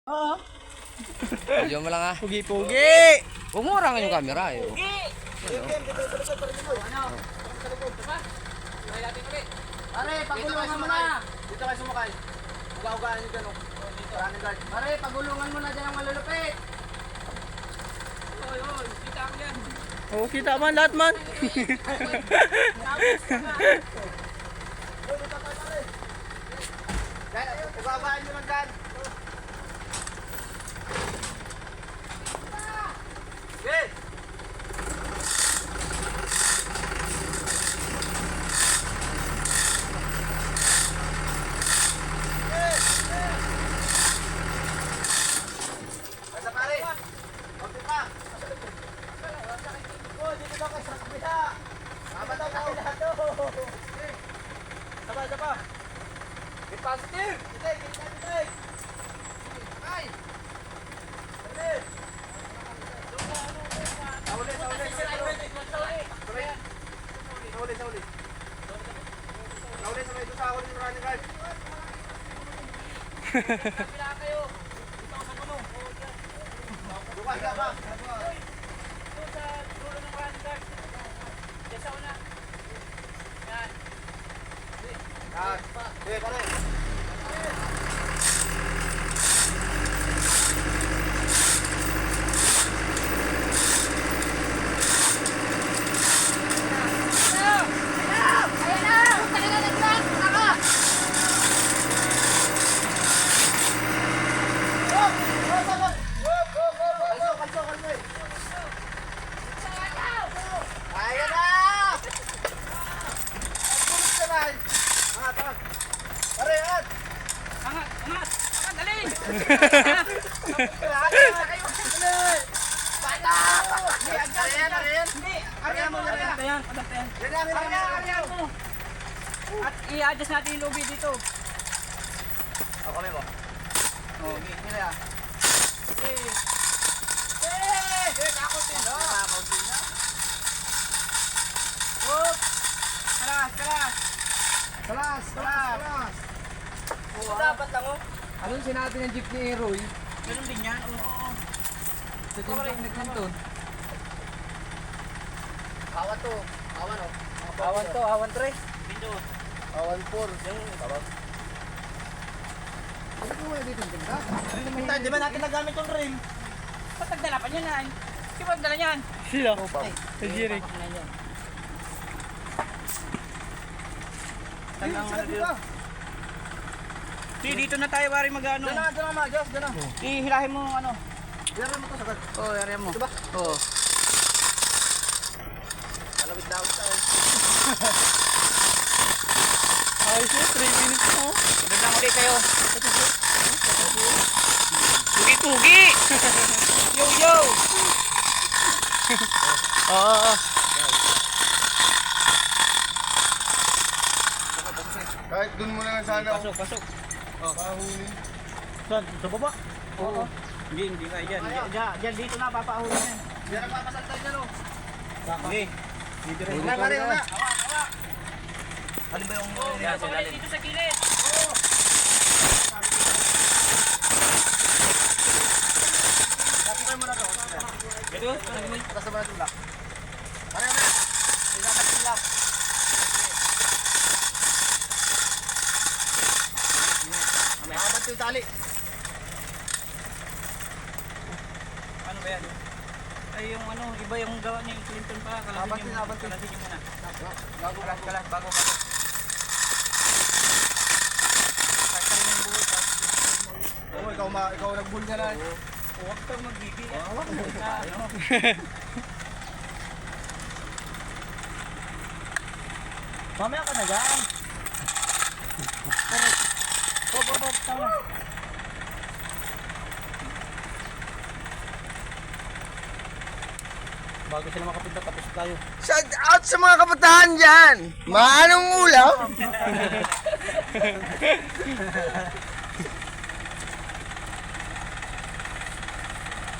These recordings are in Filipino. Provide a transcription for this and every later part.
Oo. Video mo lang ah. Pugi-pugi. Umura nga yung camera eh. Pugi. Pare, pagulungan mo na. Dito kayo sumakay. Uga-ugaan nyo dyan, oh. Running guard. Pare, pagulungan mo na dyan ang malulupit. Oo, kita man, lahat man. Uga-ugaan nyo lang dyan. Okay. Basta pare. Konti pa. Oh, dito daw kayo sa kabila. Tama daw kayo lahat to. Saba. Get positive. Take. Ay. Dali. Sauli. Sauli doon sa ako ng running guard. Kapila kayo. Dito ako sa puno. Dukas ka ba? Doon sa dulo ng running guard. Diyan sa una. Yan. Sige, pare. Ayan na! Agulot ka na! Angat! Pare, angat! Angat, dali. Bata! Ariyan! Hindi, Ariyan mo! Aryan mo. At i-adjust natin yung lobby dito. Ako mo. Oh, gila ya. Kalas! Dapat lang oh. Anong sinabi ng jeep ni Roy? Ganun din yan. Oo. Sa jeep ni Clinton. Awan to. Awan oh. Awan 3. Dito. Awan 4. Ano po wala dito ang ganda? Tayo, di ba natin nagamit yung rim? Ba't nagdala pa niyan ay? Di ba nagdala niyan? Sila. Sa Jirik. Dito na tayo pare mag-ano. Diyan na mag-adjust. Diyan na. Ihilahin mo ano. Diyan mo to sagad. Oo, area mo. Diba? Oo. Kalawit daw tayo. Ayos yun, 3 minutes mo. Magandang ulit kayo. Tugi-tugi! Yo! Oo. Kahit dun mo lang sana ako. Pasok. Kahuli. Saan? Sa baba? Oo. Hindi tayo dyan. Diyan, dito na, papahuli yan. Diyan ang papasantay dyan oh. Okay. Dito rin. Una pare, una. Alin ba yung... Dito sa gilid. Tapos mo na to. Ito? Atas naman ang tulak. Pare, una. Ilatas tulak. Makabat yung tali. Ano ba yan? Ay yung ano, iba yung gawa ni Clinton pa. Abantin. Kalasin niyo muna. Bago. Bago. Oo, ikaw nag-bull ka na. Huwag kang magbibig. Mamaya ka na dyan. Tama. Bago sila makapunta, tapos tayo. Shout out sa mga kabataan dyan! Maanong ulam?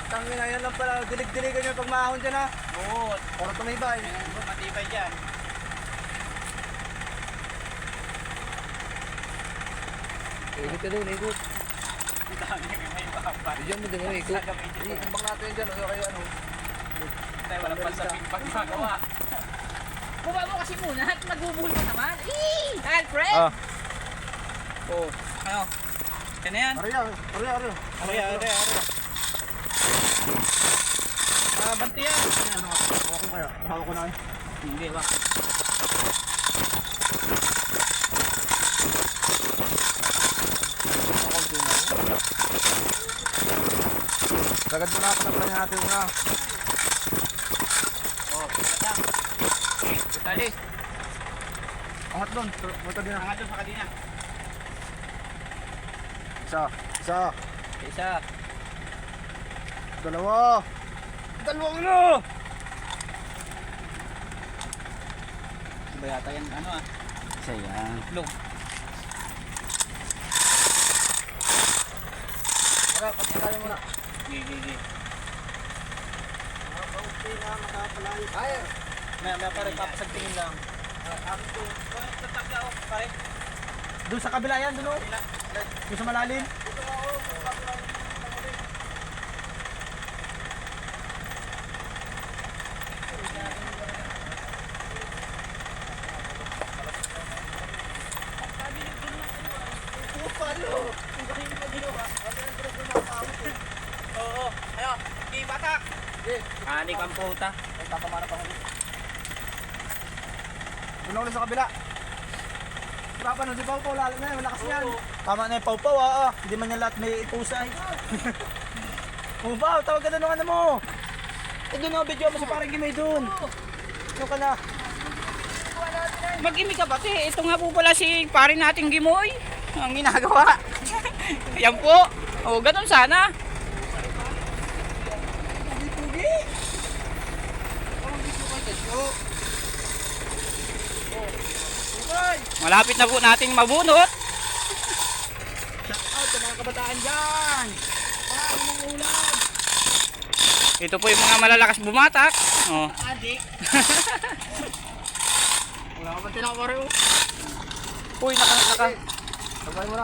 Tangin na yan lang pala, dilig-diligan yung pagmahon dyan ha. Oo, Para tumibay. matibay dyan. Ikot ka doon, ikot. Ang dami, may babaw. Bigyan mo din rin. Iimbang natin dyan. Ano kayo ano? Tayo, walang pansapin pag ginagawa. Buba mo kasi muna at nagbubuhol ka naman. Alfred! Ah. Oh, ano? Yan na yan. Ariya. Banti yan. Ako kaya. Hawak ko na. Hindi ba? Sagad mo na. Panagpan natin muna. Oh, bata. Tali. Angat doon. Punta din na. Angat doon sa kadina. Isa. Isa. Dalawa. Dalawang ulo! Iba yata yan, ano ah? Isa yan. Look. Wala, pati tayo muna. Gigi. Ay, may pare, papasagtingin lang. Tatagda oh, pare. Doon sa kabila yan, doon. Doon sa malalim. Oo, ayo, di batak. Anik ang puta. Ay, tatamana pa ulit. Doon ulit sa kabila. Trapa nun, si Pau Pau, lalo na yan, malakas yan. Tama na yung Pau Pau, hindi man yan lahat may ipusay. Oh, Pau, tawag ka doon ng ano mo. Doon ang video mo si parang Gimay doon. Doon ka na. Mag-imi ka pati. Ito nga po pala si pare nating Gimoy. Ang ginagawa. Yan po. O, ganun sana. Malapit na po nating mabunot. Shout out sa mga kabataan dyan. Paano ng ulam? Ito po yung mga malalakas bumatak. Oh. Adik. Wala ka ba tinakapareho? Uy, naka. Sabay mo na.